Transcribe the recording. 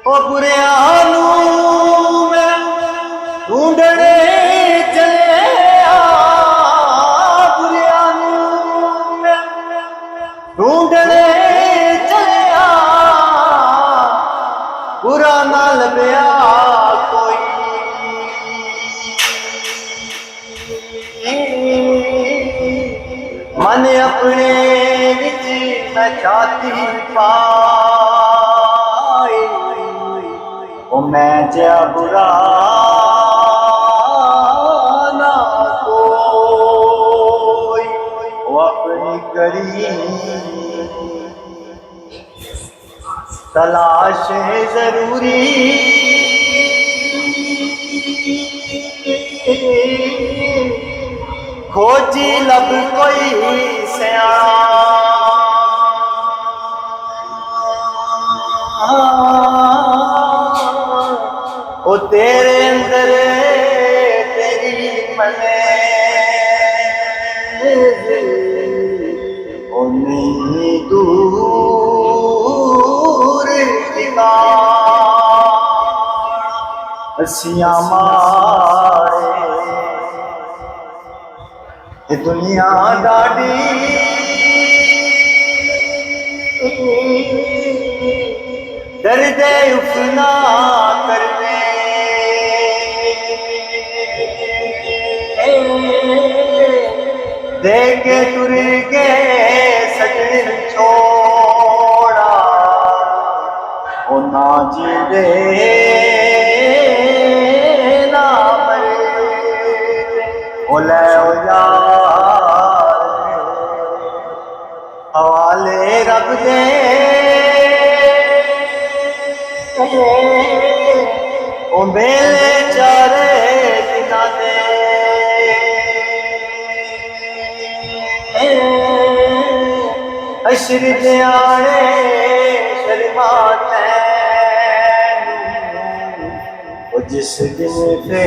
ओ बुरियानू मैं ढूंढने चले बुरियानू मैं ढूंढने चले बुरा ना लभया कोई मन अपने विच मैं चाहती पाए ओ मैं जा बुरा ना कोई वो अपनी करी तलाश है जरूरी खोजी लब कोई सियाना ओ तेरे अंदर तेरी मने ओ नहीं दूर ठिकाना असिया मारे ये दुनिया डाडी दर्दे उफना करने दे के तुर के सजन छोड़ा ओ ना जीवे ना मरे ओ ले ओ यार हवाले रब दे ओ मेले चारे दिना दे अशर दयाले शर्माते ओ जिस दिन पे